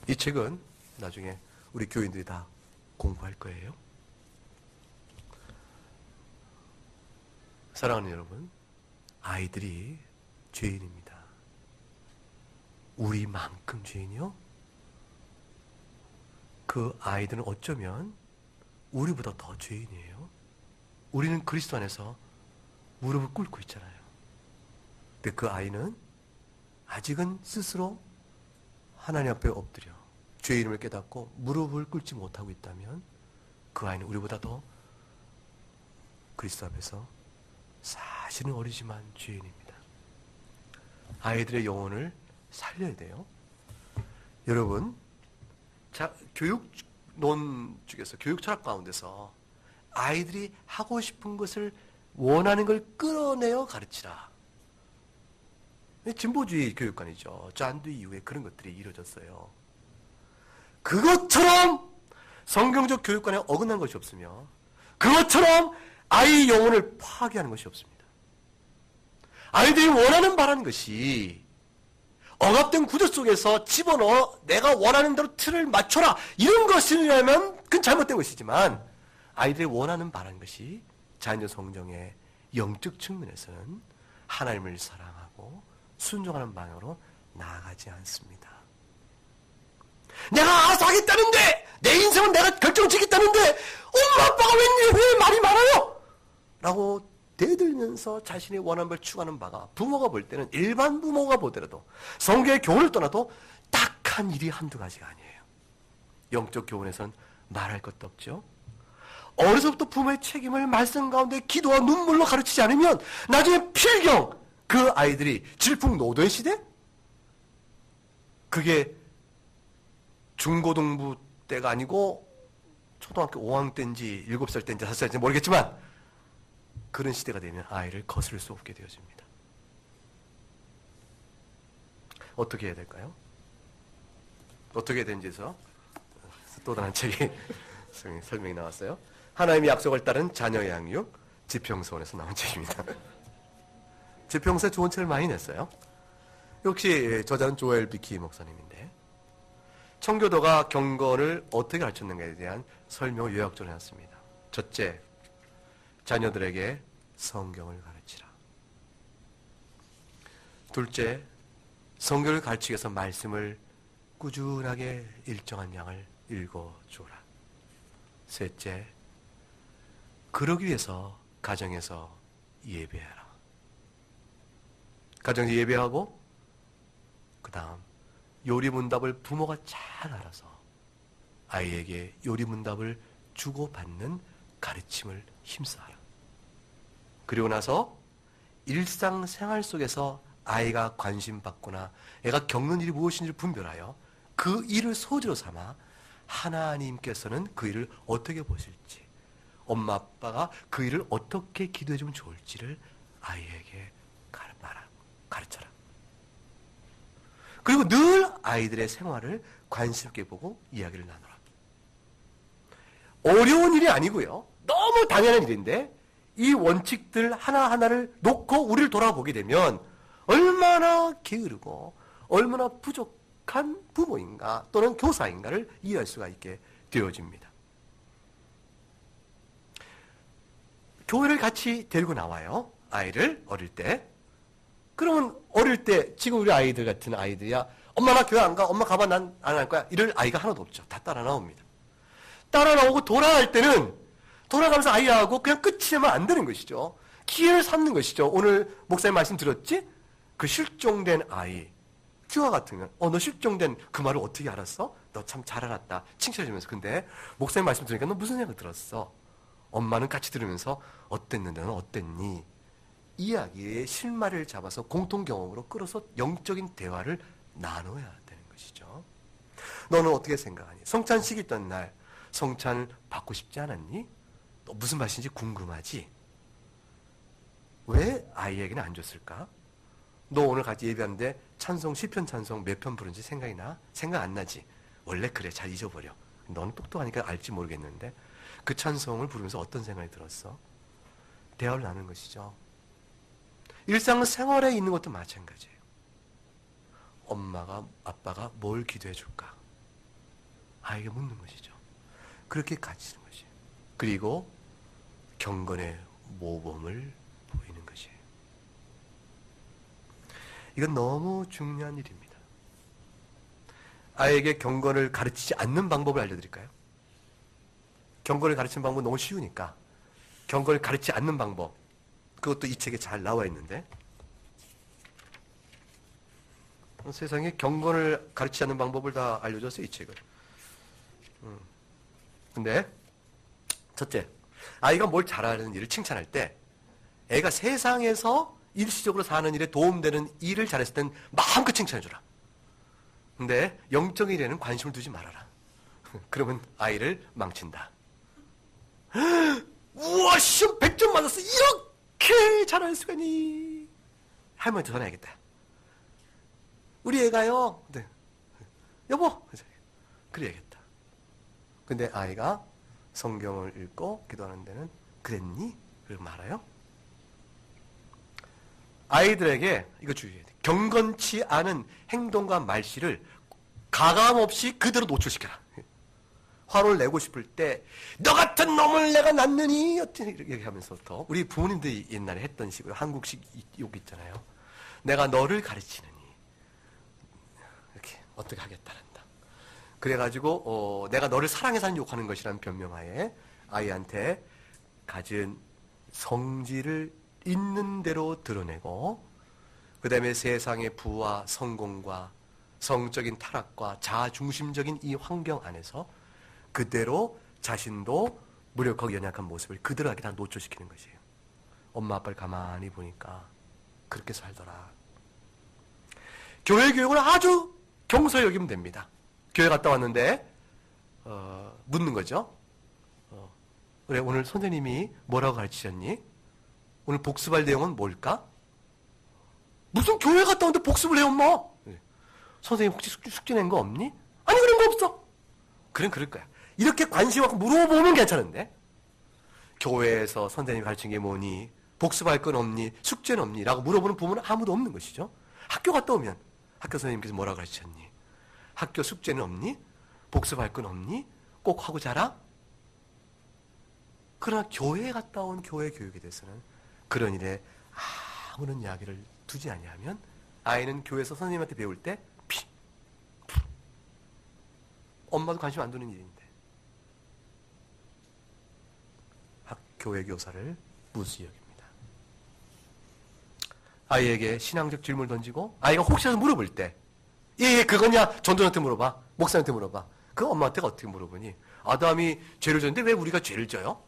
이 책은 나중에 우리 교인들이 다 공부할 거예요. 사랑하는 여러분, 아이들이 죄인입니다. 우리만큼 죄인이요? 그 아이들은 어쩌면 우리보다 더 죄인이에요. 우리는 그리스도 안에서 무릎을 꿇고 있잖아요. 근데 그 아이는 아직은 스스로 하나님 앞에 엎드려 죄인임을 깨닫고 무릎을 꿇지 못하고 있다면 그 아이는 우리보다 더 그리스도 앞에서 사실은 어리지만 죄인입니다. 아이들의 영혼을 살려야 돼요. 여러분, 교육론 쪽에서 교육 철학 가운데서 아이들이 하고 싶은 것을 원하는 걸 끌어내어 가르치라. 진보주의 교육관이죠. 잔두 이후에 그런 것들이 이루어졌어요. 그것처럼 성경적 교육관에 어긋난 것이 없으며 그것처럼 아이 영혼을 파괴하는 것이 없습니다. 아이들이 원하는 바라는 것이 억압된 구조 속에서 집어넣어 내가 원하는 대로 틀을 맞춰라 이런 것이라면 그건 잘못된 것이지만 아이들이 원하는 바라는 것이 자연적 성정의 영적 측면에서는 하나님을 사랑하고 순종하는 방향으로 나아가지 않습니다. 내가 알아서 하겠다는데, 내 인생은 내가 결정짓겠다는데 엄마 아빠가 왜 말이 많아요? 라고 대들면서 자신이 원하는 걸 추구하는 바가, 부모가 볼 때는, 일반 부모가 보더라도, 성경의 교훈을 떠나도 딱한 일이 한두 가지가 아니에요. 영적 교훈에서는 말할 것도 없죠. 어려서부터 부모의 책임을 말씀 가운데 기도와 눈물로 가르치지 않으면 나중에 필경 그 아이들이 질풍노도의 시대? 그게 중고등부 때가 아니고 초등학교 5학년 때인지 7살 때인지 5살인지 모르겠지만 그런 시대가 되면 아이를 거스를 수 없게 되어집니다. 어떻게 해야 될까요? 어떻게 해야 되는지에서 또 다른 책이 설명이 나왔어요. 하나님의 약속을 따른 자녀의 양육, 지평서원에서 나온 책입니다. 지평서에 좋은 책을 많이 냈어요. 역시 저자는 조엘 비키 목사님인데 청교도가 경건을 어떻게 가르쳤는가에 대한 설명을 요약적으로 해놨습니다. 첫째, 자녀들에게 성경을 가르치라. 둘째, 성경을 가르치기 위해서 말씀을 꾸준하게 일정한 양을 읽어주라. 셋째, 그러기 위해서 가정에서 예배하라. 가정에서 예배하고 그 다음 요리문답을 부모가 잘 알아서 아이에게 요리문답을 주고받는 가르침을 힘써라. 그리고 나서 일상생활 속에서 아이가 관심받거나 애가 겪는 일이 무엇인지를 분별하여 그 일을 소재로 삼아 하나님께서는 그 일을 어떻게 보실지, 엄마 아빠가 그 일을 어떻게 기도해주면 좋을지를 아이에게 가르쳐라. 그리고 늘 아이들의 생활을 관심 있게 보고 이야기를 나누라. 어려운 일이 아니고요. 너무 당연한 일인데 이 원칙들 하나하나를 놓고 우리를 돌아보게 되면 얼마나 게으르고 얼마나 부족한 부모인가 또는 교사인가를 이해할 수가 있게 되어집니다. 교회를 같이 데리고 나와요. 아이를 어릴 때. 그러면 어릴 때 지금 우리 아이들 같은 아이들이야 엄마 나 교회 안 가. 엄마 가봐. 난 안 할 거야. 이럴 아이가 하나도 없죠. 다 따라 나옵니다. 따라 나오고 돌아갈 때는 돌아가면서 아이하고 그냥 끝이면 안 되는 것이죠. 기회를 삼는 것이죠. 오늘 목사님 말씀 들었지? 그 실종된 아이 큐와 같으면 너 실종된 그 말을 어떻게 알았어? 너 참 잘 알았다. 칭찬해주면서. 근데 목사님 말씀 들으니까 너 무슨 생각 들었어? 엄마는 같이 들으면서 어땠는데 넌 어땠니? 이야기의 실마리를 잡아서 공통 경험으로 끌어서 영적인 대화를 나눠야 되는 것이죠. 너는 어떻게 생각하니? 성찬식 있던 날 성찬을 받고 싶지 않았니? 너 무슨 맛인지 궁금하지? 왜 아이에게는 안 줬을까? 너 오늘 같이 예배하는데 찬송, 시편 찬송 몇 편 부른지 생각이 나? 생각 안 나지? 원래 그래, 잘 잊어버려. 너는 똑똑하니까 알지 모르겠는데 그 찬송을 부르면서 어떤 생각이 들었어? 대화를 나누는 것이죠. 일상생활에 있는 것도 마찬가지예요. 엄마가, 아빠가 뭘 기도해 줄까? 아이에게 묻는 것이죠. 그렇게 가르치는 것이에요. 그리고 경건의 모범을 보이는 것이에요. 이건 너무 중요한 일입니다. 아이에게 경건을 가르치지 않는 방법을 알려드릴까요? 경건을 가르치는 방법은 너무 쉬우니까 경건을 가르치지 않는 방법, 그것도 이 책에 잘 나와 있는데 세상에 경건을 가르치지 않는 방법을 다 알려줬어요, 이 책을. 근데 첫째, 아이가 뭘 잘하는 일을 칭찬할 때 애가 세상에서 일시적으로 사는 일에 도움되는 일을 잘했을 땐 마음껏 칭찬해주라. 근데 영적인 일에는 관심을 두지 말아라. 그러면 아이를 망친다. 우와, 시험 100점 맞았어. 이렇게 잘할 수가 있니? 할머니한테 전화해야겠다. 우리 애가요. 네. 여보. 그래야겠다. 근데 아이가 성경을 읽고 기도하는 데는 그랬니? 그러고 말아요. 아이들에게 이거 주의해야 돼. 경건치 않은 행동과 말씨를 가감없이 그대로 노출시켜라. 화를 내고 싶을 때 너 같은 놈을 내가 낳느니 어쩌니 이렇게 하면서부터 우리 부모님들이 옛날에 했던 식으로 한국식 욕 있잖아요. 내가 너를 가르치느니 이렇게 어떻게 하겠다란다. 그래가지고 내가 너를 사랑해서 욕하는 것이라는 변명하에 아이한테 가진 성질을 있는 대로 드러내고 그 다음에 세상의 부와 성공과 성적인 타락과 자아중심적인 이 환경 안에서 그대로 자신도 무력하고 연약한 모습을 그대로하게 다 노출시키는 것이에요. 엄마 아빠를 가만히 보니까 그렇게 살더라. 교회 교육을 아주 경솔히 여기면 됩니다. 교회 갔다 왔는데 묻는 거죠. 그래, 오늘 선생님이 뭐라고 가르치셨니? 오늘 복습할 내용은 뭘까? 무슨 교회 갔다 왔는데 복습을 해, 엄마? 선생님 혹시 숙제 낸 거 없니? 아니, 그런 거 없어. 그럴 거야. 이렇게 관심 갖고 물어보면 괜찮은데, 교회에서 선생님이 가르친 게 뭐니? 복습할 건 없니? 숙제는 없니? 라고 물어보는 부모는 아무도 없는 것이죠. 학교 갔다 오면 학교 선생님께서 뭐라고 가르치셨니? 학교 숙제는 없니? 복습할 건 없니? 꼭 하고 자라? 그러나 교회에 갔다 온 교회 교육에 대해서는 그런 일에 아무런 이야기를 두지 아니하면 아이는 교회에서 선생님한테 배울 때 엄마도 관심 안 두는 일인데 교회 교사를 무시 여깁니다. 아이에게 신앙적 질문을 던지고 아이가 혹시라도 물어볼 때 예, 그거냐? 전도한테 물어봐. 목사한테 물어봐. 그 엄마한테 어떻게 물어보니? 아담이 죄를 졌는데 왜 우리가 죄를 져요?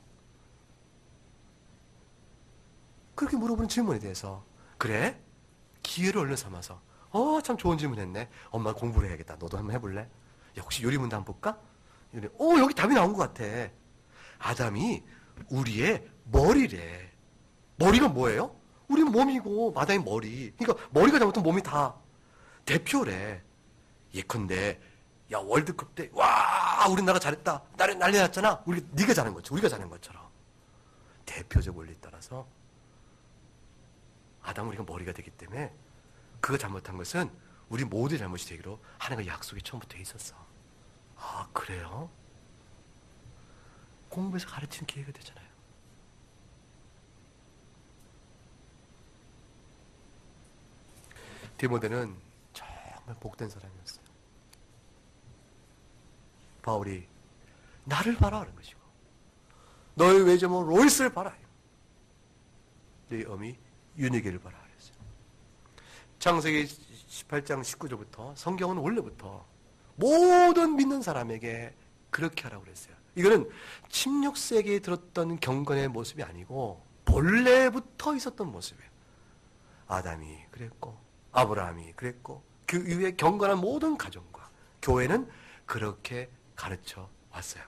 그렇게 물어보는 질문에 대해서 그래? 기회를 얼른 삼아서 참 좋은 질문 했네. 엄마 공부를 해야겠다. 너도 한번 해볼래? 야, 혹시 요리문도 한번 볼까? 여기 답이 나온 것 같아. 아담이 우리의 머리래. 머리가 뭐예요? 우리 몸이고 마당의 머리. 그러니까 머리가 잘못하면 몸이 다 대표래. 예컨대 야 월드컵 때 와 우리나라 잘했다. 난리 났잖아. 네가 잘한 것처럼 우리가 잘한 것처럼 대표적 원리에 따라서 아담은 우리가 머리가 되기 때문에 그거 잘못한 것은 우리 모두의 잘못이 되기로 하나님과 약속이 처음부터 돼 있었어. 아 그래요? 공부해서 가르치는 기회가 되잖아요. 디모데는 정말 복된 사람이었어요. 바울이 나를 봐라 하는 것이고 너의 외조모 로이스를 봐라. 너의 어미 유니게를 봐라 그랬어요. 창세기 18장 19절부터 성경은 원래부터 모든 믿는 사람에게 그렇게 하라고 그랬어요. 이거는 침략세계에 들었던 경건의 모습이 아니고 본래부터 있었던 모습이에요. 아담이 그랬고 아브라함이 그랬고 그 이후에 경건한 모든 가정과 교회는 그렇게 가르쳐 왔어요.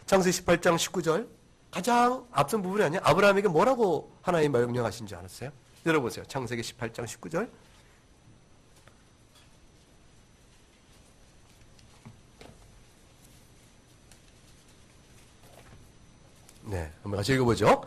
창세기 18장 19절 가장 앞선 부분이 아니야. 아브라함에게 뭐라고 하나님 명령하신 줄 알았어요? 열어보세요. 창세기 18장 19절. 네, 한번 같이 읽어보죠.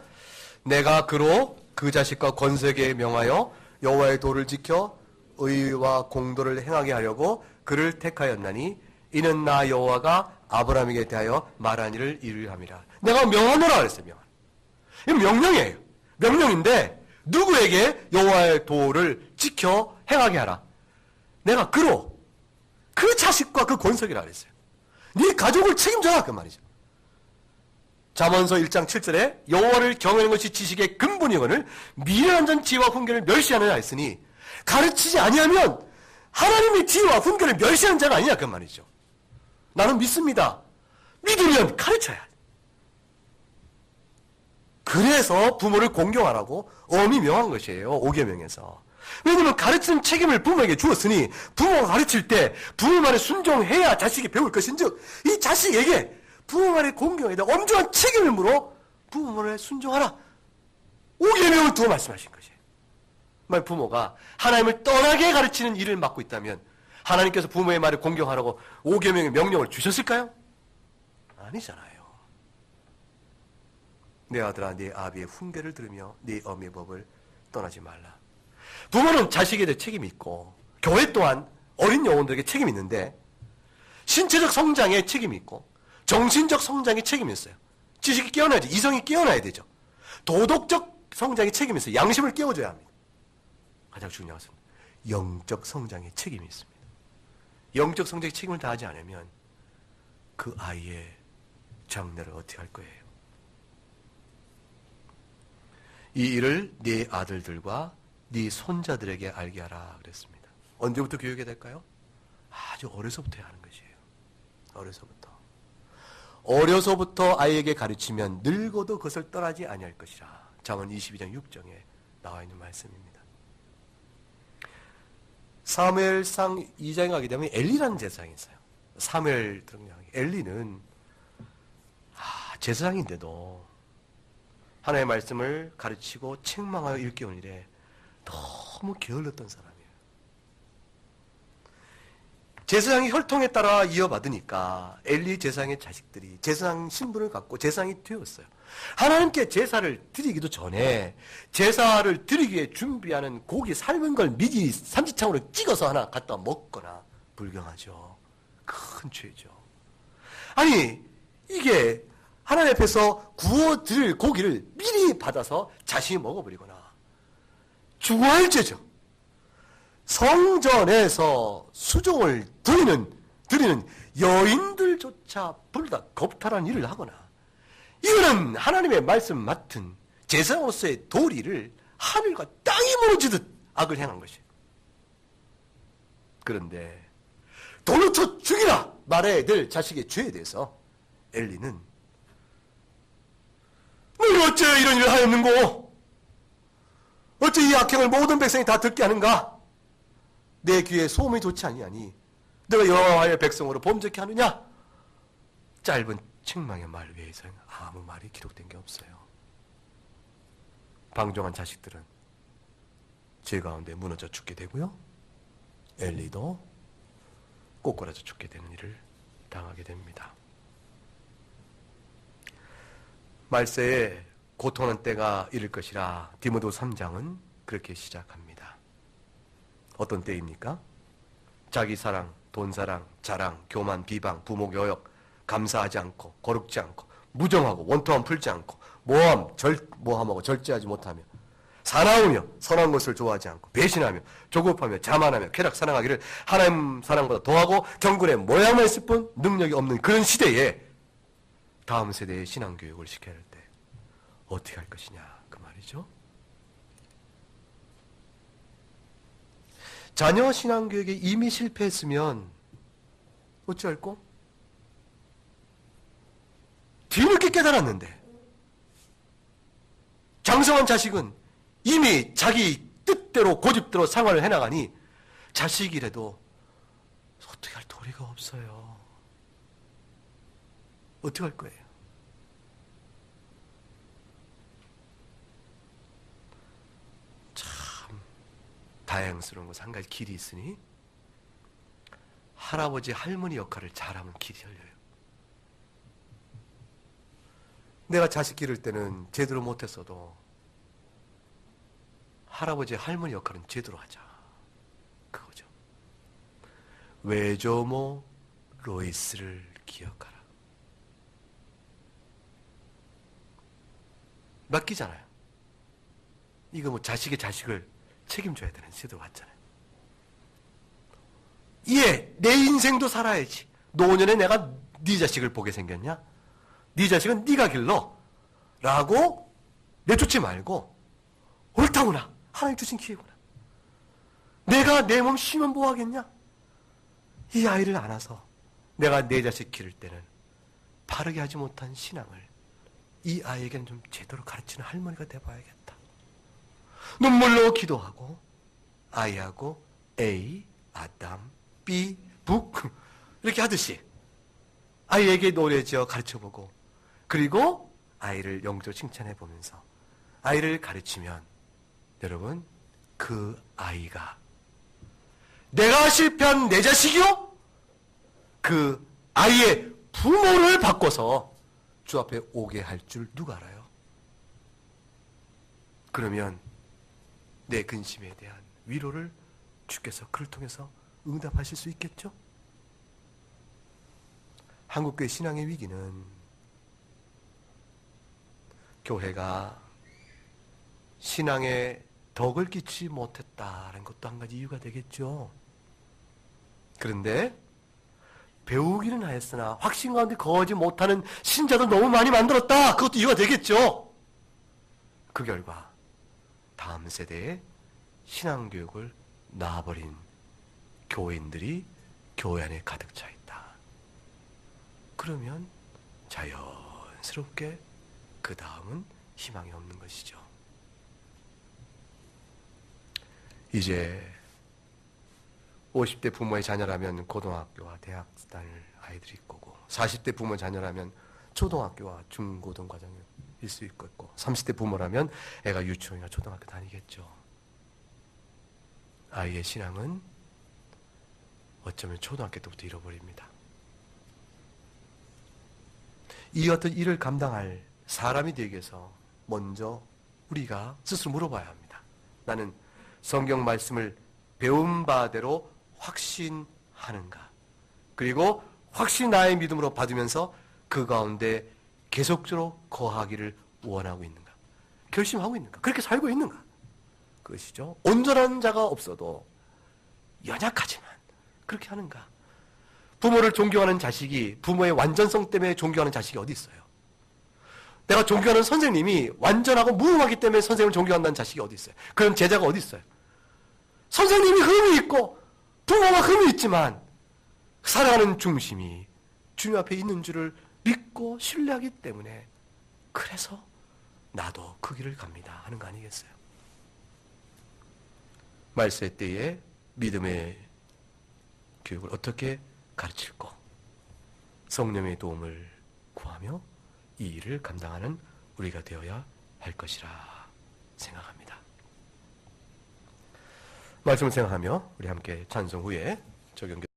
내가 그로 그 자식과 건세에게 명하여 여호와의 도를 지켜 의와 공도를 행하게 하려고 그를 택하였나니 이는 나 여호와가 아브라함에게 대하여 말한 일을 이루함이라. 내가 명하노라 그랬어요. 명한. 이건 명령이에요. 명령인데 누구에게 여호와의 도를 지켜 행하게 하라. 내가 그로 그 자식과 그 권속이라 그랬어요. 네 가족을 책임져라 그 말이죠. 잠언서 1장 7절에 여호와를 경외하는 것이 지식의 근본이거늘 미련한 전 지혜와 훈계를 멸시하느라 했으니 가르치지 아니하면 하나님의 지혜와 훈계를 멸시하는 자가 아니냐 그 말이죠. 나는 믿습니다. 믿으면 가르쳐야 돼. 그래서 부모를 공경하라고 엄히 명한 것이에요. 5계명에서. 왜냐하면 가르치는 책임을 부모에게 주었으니 부모가 가르칠 때 부모 말에 순종해야 자식이 배울 것인즉 이 자식에게 부모 말에 공경에다 엄중한 책임을 물어 부모 말에 순종하라. 5계명을 두어 말씀하신 것이에요. 만약 부모가 하나님을 떠나게 가르치는 일을 맡고 있다면 하나님께서 부모의 말을 공경하라고 5계명의 명령을 주셨을까요? 아니잖아요. 내 아들아 네 아비의 훈계를 들으며 네 어미의 법을 떠나지 말라. 부모는 자식에 대해 책임이 있고 교회 또한 어린 영혼들에게 책임이 있는데 신체적 성장에 책임이 있고 정신적 성장에 책임이 있어요. 지식이 깨어나야지. 이성이 깨어나야 되죠. 도덕적 성장에 책임이 있어요. 양심을 깨워줘야 합니다. 가장 중요한 것은 영적 성장에 책임이 있습니다. 영적 성장에 책임을 다하지 않으면 그 아이의 장래를 어떻게 할 거예요? 이 일을 네 아들들과 네 손자들에게 알게 하라 그랬습니다. 언제부터 교육해야 될까요? 아주 어려서부터 해야 하는 것이에요. 어려서부터 아이에게 가르치면 늙어도 그것을 떠나지 아니할 것이라. 잠언 22장 6절에 나와 있는 말씀입니다. 사무엘상 2장에 가게 되면 엘리라는 제사장이 있어요. 사무엘 등장. 엘리는 제사장인데도 하나님의 말씀을 가르치고 책망하여 일깨우는 일에 너무 게을렀던 사람이에요. 제사장의 혈통에 따라 이어받으니까 엘리 제사장의 자식들이 제사장 신분을 갖고 제사장이 되었어요. 하나님께 제사를 드리기도 전에 제사를 드리기 위해 준비하는 고기 삶은 걸 미리 삼지창으로 찍어서 하나 갖다 먹거나 불경하죠. 큰 죄죠. 아니 이게 하나님 앞에서 구워드릴 고기를 미리 받아서 자신이 먹어버리거나 주할 죄죠. 성전에서 수종을 드리는 여인들조차 불다 겁탈한 일을 하거나 이거는 하나님의 말씀 맡은 제사장으로서의 도리를 하늘과 땅이 무너지듯 악을 행한 것이에요. 그런데 돌로 쳐 죽이라 말해야 될 자식의 죄에 대해서 엘리는 너희 어째 이런 일을 하였는고? 어째 이 악행을 모든 백성이 다 듣게 하는가? 내 귀에 소음이 좋지 아니하니 내가 여호와의 백성으로 범죄케 하느냐? 짧은 책망의 말 외에서는 아무 말이 기록된 게 없어요. 방종한 자식들은 죄 가운데 무너져 죽게 되고요. 엘리도 꼬꾸라져 죽게 되는 일을 당하게 됩니다. 말세에 고통하는 때가 이를 것이라 디모데 3장은 그렇게 시작합니다. 어떤 때입니까? 자기 사랑, 돈 사랑, 자랑, 교만, 비방, 부모 교역, 감사하지 않고 거룩지 않고 무정하고 원통함 풀지 않고 모함하고 절제하지 못하며 사나우며 선한 것을 좋아하지 않고 배신하며 조급하며 자만하며 쾌락 사랑하기를 하나님 사랑보다 더하고 경건의 모양만 있을 뿐 능력이 없는 그런 시대에 다음 세대의 신앙교육을 시켜야 할 때 어떻게 할 것이냐 그 말이죠. 자녀 신앙교육에 이미 실패했으면 어찌할꼬? 뒤늦게 깨달았는데 장성한 자식은 이미 자기 뜻대로 고집대로 생활을 해나가니 자식이라도 어떻게 할 도리가 없어요. 어떻게 할 거예요? 참 다양스러운 것은 한 가지 길이 있으니 할아버지 할머니 역할을 잘하면 길이 열려요. 내가 자식 기를 때는 제대로 못했어도 할아버지 할머니 역할은 제대로 하자. 그거죠. 외조모 로이스를 기억하라. 맡기잖아요. 이거 뭐 자식의 자식을 책임져야 되는 제도가 왔잖아요. 내 인생도 살아야지. 노년에 내가 네 자식을 보게 생겼냐? 네 자식은 네가 길러. 라고 내쫓지 말고 옳다구나. 하나님 주신 기회구나. 내가 내 몸 쉬면 뭐 하겠냐? 이 아이를 안아서 내가 내 자식 기를 때는 바르게 하지 못한 신앙을 이 아이에게는 좀 제대로 가르치는 할머니가 돼봐야겠다. 눈물로 기도하고 아이하고 A, 아담, B, 북 이렇게 하듯이 아이에게 노래 지어 가르쳐보고 그리고 아이를 영적으로 칭찬해보면서 아이를 가르치면 여러분 그 아이가 내가 실패한 내 자식이요? 그 아이의 부모를 바꿔서 주 앞에 오게 할 줄 누가 알아요? 그러면 내 근심에 대한 위로를 주께서 그를 통해서 응답하실 수 있겠죠? 한국교회 신앙의 위기는 교회가 신앙에 덕을 끼치지 못했다는 것도 한 가지 이유가 되겠죠. 그런데 배우기는 하였으나 확신 가운데 거하지 못하는 신자도 너무 많이 만들었다. 그것도 이유가 되겠죠. 그 결과 다음 세대에 신앙교육을 놔버린 교인들이 교회 안에 가득 차 있다. 그러면 자연스럽게 그 다음은 희망이 없는 것이죠. 이제 50대 부모의 자녀라면 고등학교와 대학 다닐 아이들이 있고 40대 부모 자녀라면 초등학교와 중고등 과정일 수 있고 30대 부모라면 애가 유치원이나 초등학교 다니겠죠. 아이의 신앙은 어쩌면 초등학교 때부터 잃어버립니다. 이 어떤 일을 감당할 사람이 되기 위해서 먼저 우리가 스스로 물어봐야 합니다. 나는 성경 말씀을 배운 바대로 확신하는가? 그리고 확신 나의 믿음으로 받으면서 그 가운데 계속적으로 거하기를 원하고 있는가? 결심하고 있는가? 그렇게 살고 있는가? 그것이죠. 온전한 자가 없어도 연약하지만 그렇게 하는가? 부모를 존경하는 자식이 부모의 완전성 때문에 존경하는 자식이 어디 있어요? 내가 존경하는 선생님이 완전하고 무능하기 때문에 선생님을 존경한다는 자식이 어디 있어요? 그런 제자가 어디 있어요? 선생님이 흠이 있고 부모가 흠이 있지만 살아가는 중심이 주님 앞에 있는 줄을 믿고 신뢰하기 때문에 그래서 나도 그 길을 갑니다 하는 거 아니겠어요? 말세 때에 믿음의 교육을 어떻게 가르칠고 성령의 도움을 구하며 이 일을 감당하는 우리가 되어야 할 것이라 생각합니다. 말씀을 생각하며 우리 함께 찬송 후에 적용